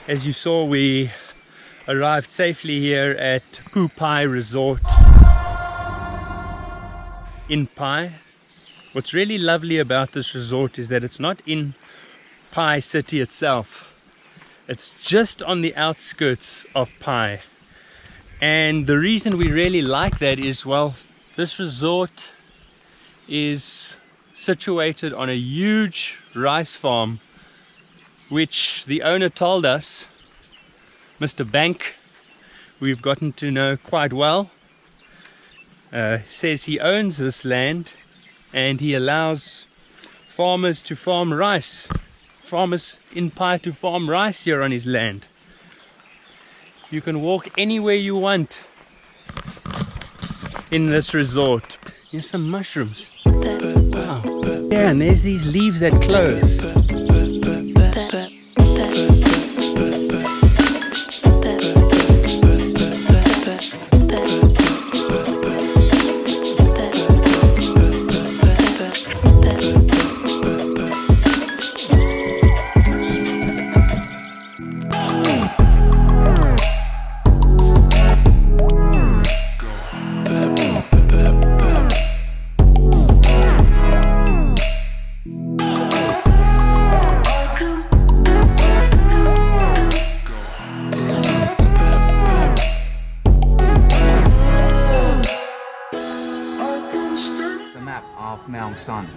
As you saw, we arrived safely here at Phu Pai Resort in Pai. What's really lovely about this resort is that it's not in Pai city itself. It's just on the outskirts of Pai. And the reason we really like that is, well, this resort is situated on a huge rice farm, which the owner told us, Mr. Bank, we've gotten to know quite well, says he owns this land and he allows farmers to farm rice, farmers in Pai to farm rice here on his land. You can walk anywhere you want in this resort. Here's some mushrooms. Wow. Yeah, and there's these leaves that close.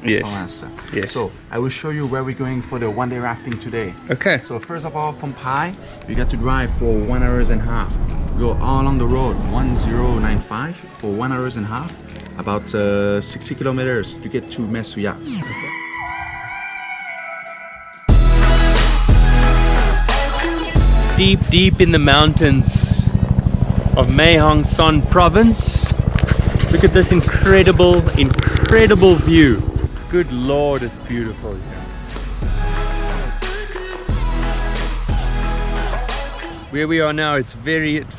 Yes. Yes. So I will show you where we're going for the one-day rafting today. Okay. So first of all, from Pai, we got to drive for 1 hour and a half. Go all along the road, 1095 for 1 hour and a half, about 60 kilometers to get to Mesuya. Okay. Deep in the mountains of Mae Hong Son province. Look at this incredible view. Good Lord, it's beautiful here. Where we are now, it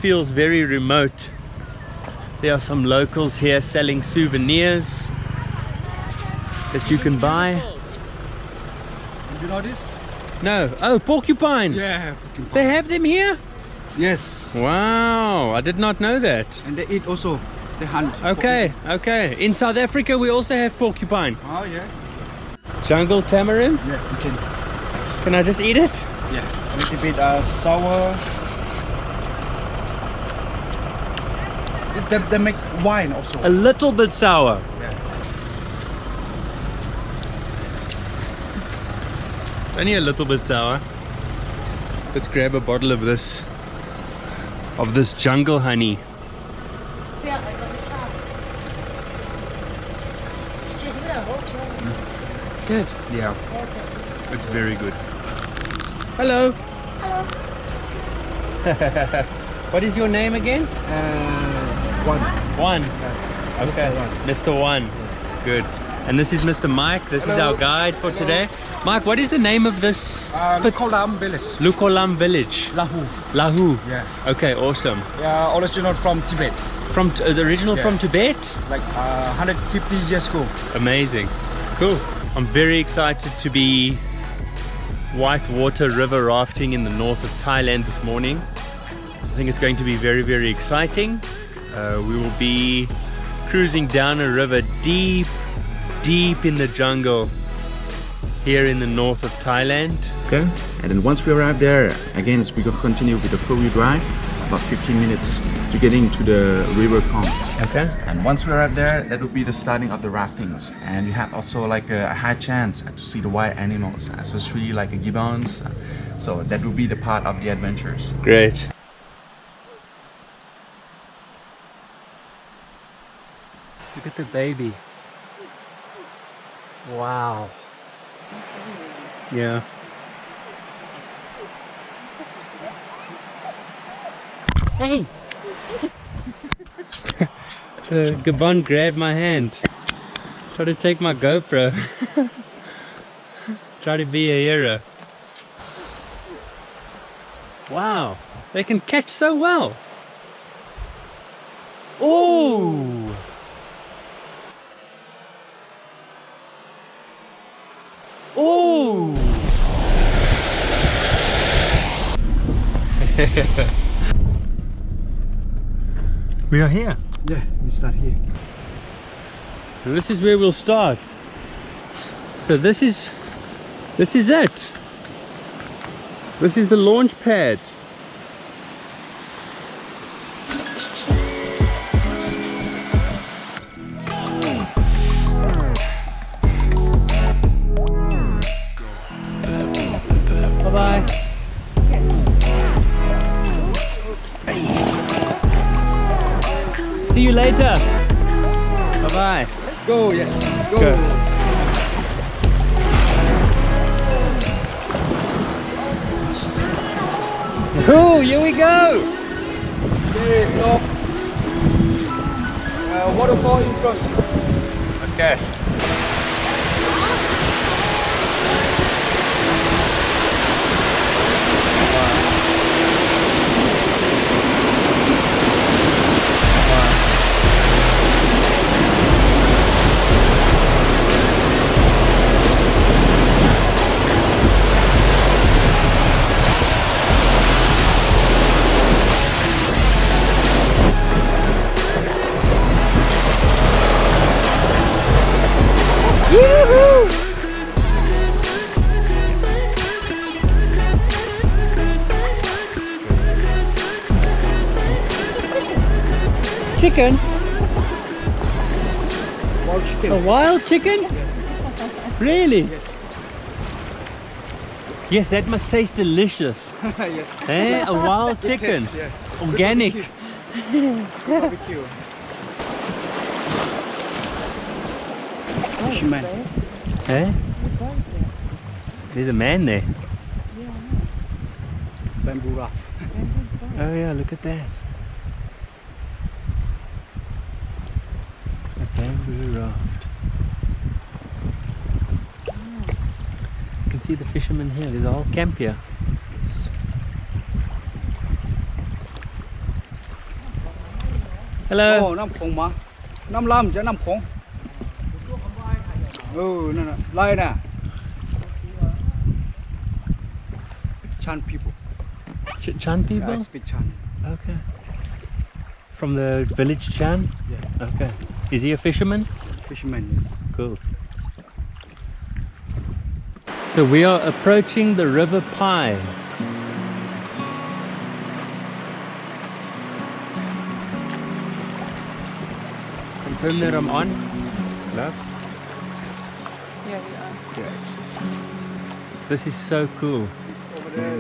feels very remote. There are some locals here selling souvenirs that you can buy. You know this? No. Oh, porcupine. Yeah, porcupine. They have them here? Yes. Wow, I did not know that. And they eat also. They hunt. Okay. In South Africa, we also have porcupine. Oh, yeah. Jungle tamarind? Yeah, you can. Can I just eat it? Yeah. A little bit sour. They make wine also. A little bit sour. Yeah. It's only a little bit sour. Let's grab a bottle of this jungle honey. Good. Yeah. It's very good. Hello. Hello. What is your name again? One. Okay. Mr. One. Good. And this is Mr. Mike. This is our guide for today. Mike, what is the name of this? Lukolam village. Lukolam village. Lahu. Yeah. Okay, awesome. Yeah, original from Tibet. From the original from Tibet? Like 150 years ago. Amazing. Cool. I'm very excited to be whitewater river rafting in the north of Thailand this morning. I think it's going to be very exciting. We will be cruising down a river deep in the jungle here in the north of Thailand. Okay. And then once we arrive there, again, we're going to continue with the 4-wheel drive, about 15 minutes to get into the river pond. Okay. And once we arrive there, that will be the starting of the raftings. And you have also like a high chance to see the wild animals, especially like gibbons. So that will be the part of the adventures. Great. Look at the baby. Wow. Yeah. Hey! The Gabon grabbed my hand. Tried to take my GoPro. Try to be a hero. Wow, they can catch so well. Oh! We are here. Yeah, we start here. And this is where we'll start. So this is it. This is the launch pad. Bye-bye. See you later. Bye-bye. Go, yes. Go. Go. Cool, here we go. Okay, stop. Waterfall in front. Okay. Chicken? Wild chicken. A wild chicken? Yes. Really? Yes. Yes, that must taste delicious. Yes. Eh? A wild Good chicken. taste, yeah. Organic. Good barbecue. Fisherman. Eh? There's a man there. Bamboo raft. Oh yeah, look at that. A bamboo raft. You can see the fishermen here. There's a whole camp here. Hello. โอ้น้ำโขงมาน้ำลำจะน้ำโขงนั่นน่ะไล่น่ะ Chan people. Chan people? Yeah, I speak Chan. Okay. From the village Chan? Yeah. Okay. Is he a fisherman? Fisherman, yes. Cool. So we are approaching the River Pai. Confirm that I'm on. Love. Yeah, we are. Great. This is so cool. Over there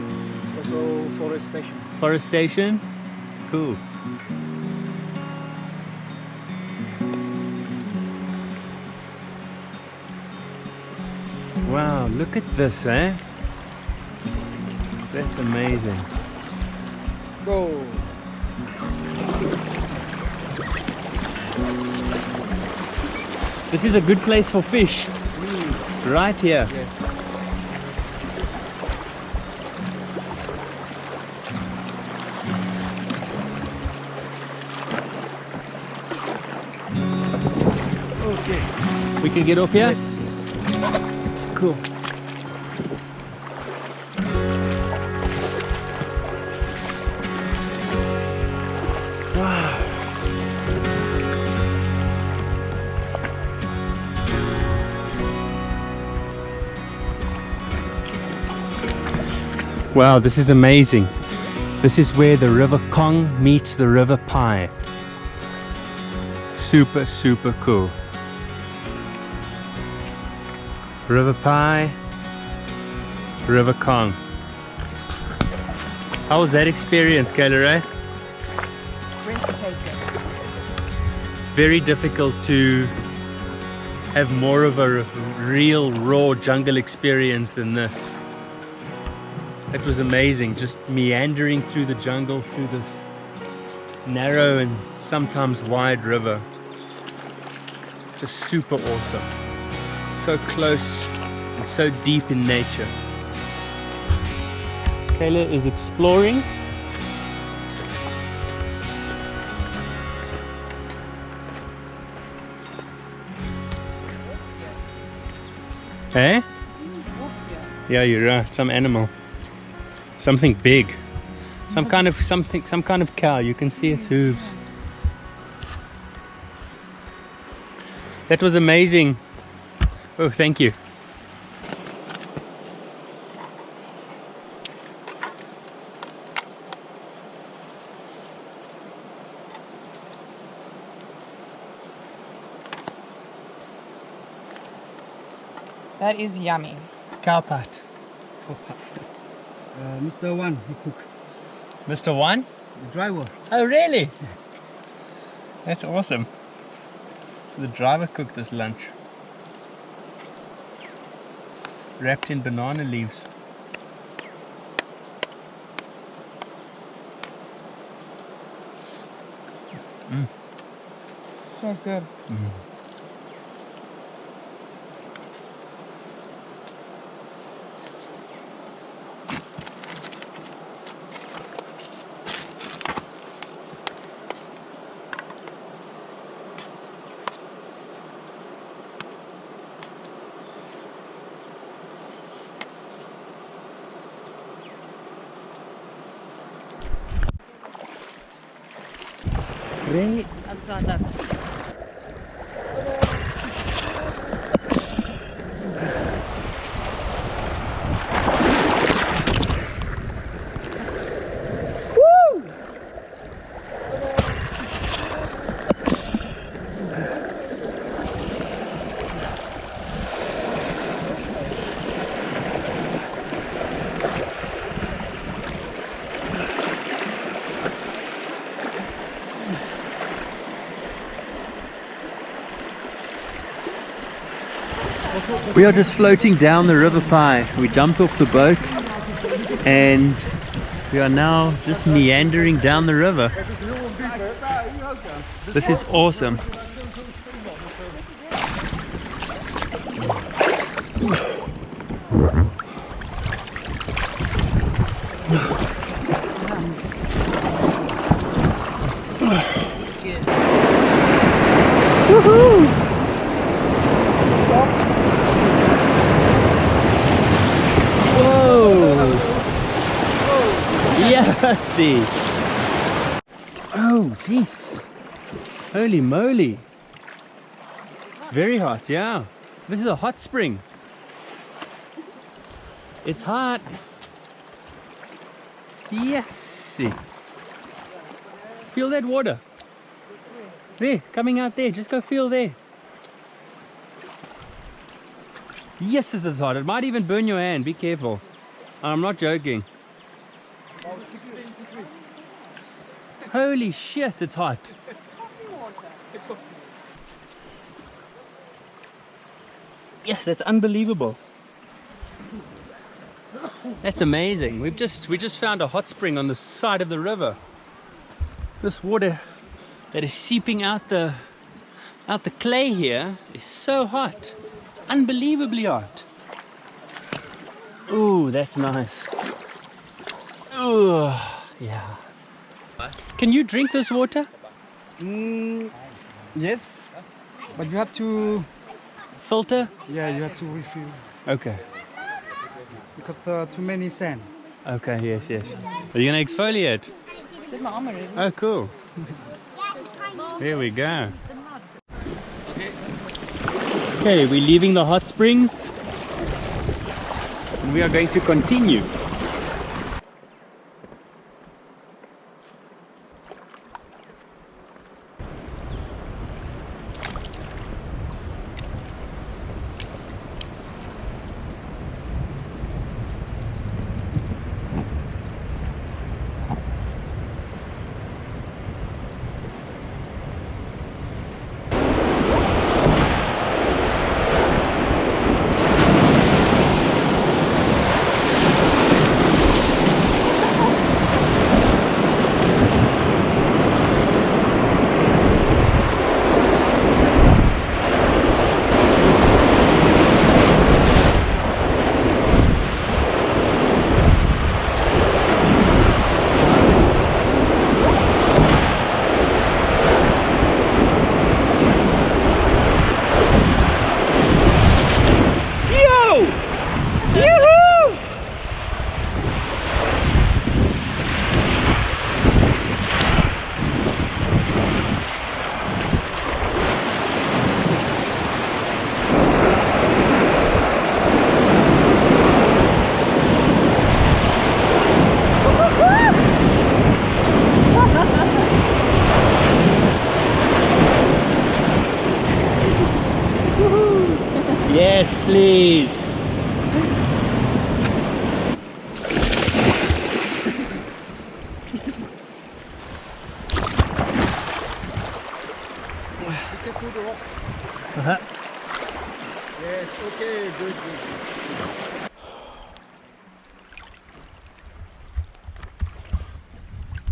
is also forest station. Forest station? Cool. Wow, look at this, eh? That's amazing. Go. This is a good place for fish. Right here. Yes. Okay. We can get off here? Yes, yes. Cool. Wow. Wow, this is amazing. This is where the River Kong meets the River Pai. Super, super cool. River Pai, River Kong. How was that experience, Kayla Ray? Breathtaking. It's very difficult to have more of a real raw jungle experience than this. It was amazing, just meandering through the jungle, through this narrow and sometimes wide river. Just super awesome. So close and so deep in nature. Kayla is exploring. Eh? Yeah, you're right. Some animal. Something big. Some kind of cow. You can see its hooves. That was amazing. Oh, thank you. That is yummy. Cow pat. Mr. One, he cook. Mr. One? The driver. Oh, really? That's awesome. So the driver cooked this lunch. Wrapped in banana leaves. So good. Great. Outside that. We are just floating down the River Pai. We jumped off the boat and we are now just meandering down the river. This is awesome. Woohoo! Yeah, see. Oh, jeez. Holy moly. It's very hot, yeah. This is a hot spring. It's hot. Yes. See. Feel that water. There, coming out there. Just go feel there. Yes, this is hot. It might even burn your hand. Be careful. I'm not joking. Holy shit, it's hot. Yes, that's unbelievable. That's amazing. We just found a hot spring on the side of the river. This water that is seeping out the clay here is so hot. It's unbelievably hot. Ooh, that's nice. Ooh, yeah. Can you drink this water? Yes, but you have to. Filter? Yeah, you have to refill Okay. because there are too many sand. Okay, yes. Are you gonna exfoliate? Did my arm already. Oh, cool. Here we go. Okay, we're leaving the hot springs and we are going to continue. Yes, please. Uh-huh. Yes, okay, good.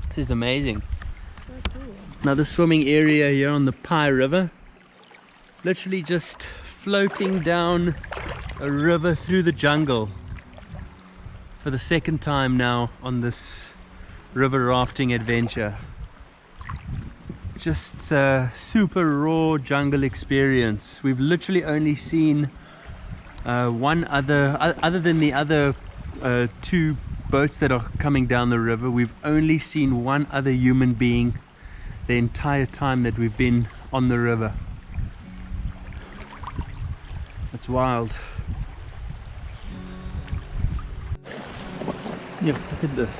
This is amazing. Another swimming area here on the Pai River. Literally just floating down a river through the jungle for the second time now on this river rafting adventure. Just a super raw jungle experience. We've literally only seen one other than the other two boats that are coming down the river, we've only seen one other human being the entire time that we've been on the river. It's wild. Yeah, look at this.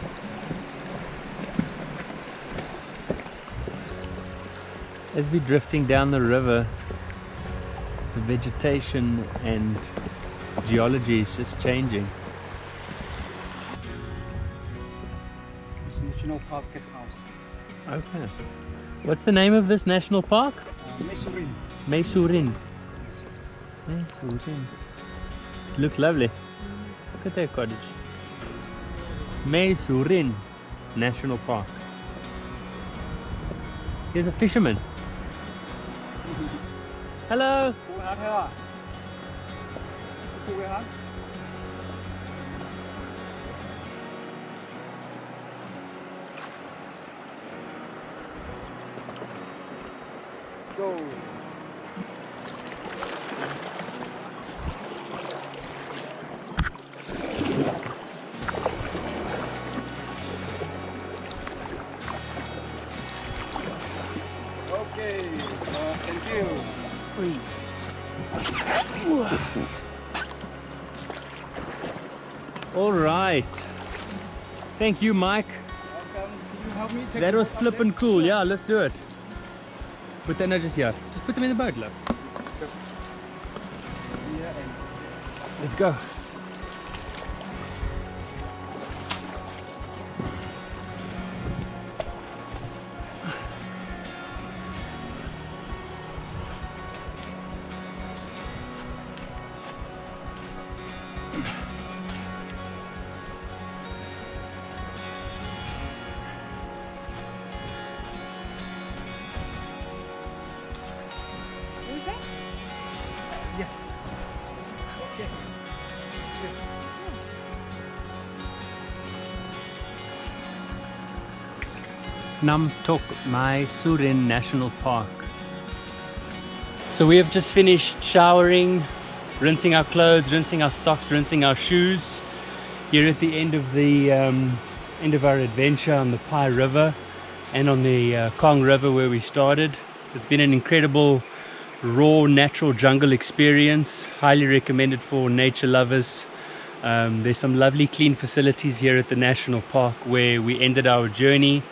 As we're drifting down the river, the vegetation and geology is just changing. It's National Park Guest House. Okay. What's the name of this national park? Mesurin. Mesurin. Mesurin. It looks lovely. Look at that cottage. Mesurin National Park. Here's a fisherman. Hello. Go. Okay, thank you. All right. Thank you, Mike. Welcome. Can you help me take That the was boat up flippin' there? cool. Yeah, let's do it. Put that just here. Just put them in the boat, love. Yeah, and Let's go. yes. Okay. Nam Tok Mai Surin National Park. So we have just finished showering, rinsing our clothes, rinsing our socks, rinsing our shoes here at the end of our adventure on the Pai River and on the Kong River where we started. It's been an incredible raw natural jungle experience, highly recommended for nature lovers. There's some lovely clean facilities here at the national park where we ended our journey.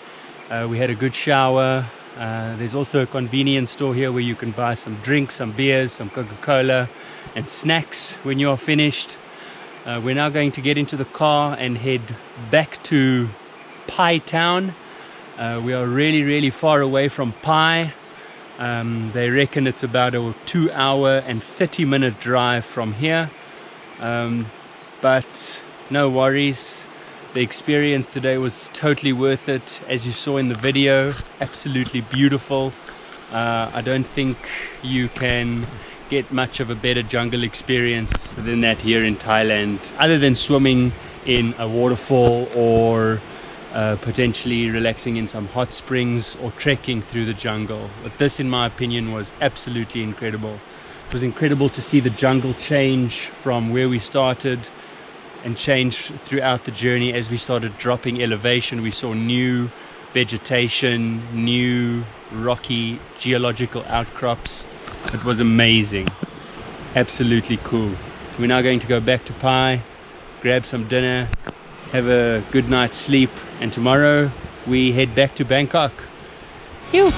We had a good shower. There's also a convenience store here where you can buy some drinks, some beers, some Coca-Cola and snacks when you are finished. We're now going to get into the car and head back to Pai town. We are really far away from Pai. They reckon it's about a 2 hour and 30-minute drive from here, but no worries. The experience today was totally worth it. As you saw in the video, absolutely beautiful. I don't think you can get much of a better jungle experience than that here in Thailand, other than swimming in a waterfall or potentially relaxing in some hot springs or trekking through the jungle. But this, in my opinion, was absolutely incredible. It was incredible to see the jungle change from where we started and change throughout the journey. As we started dropping elevation, we saw new vegetation, new rocky geological outcrops. It was amazing, absolutely cool. We're now going to go back to Pai, grab some dinner, have a good night's sleep, and tomorrow we head back to Bangkok. Phew.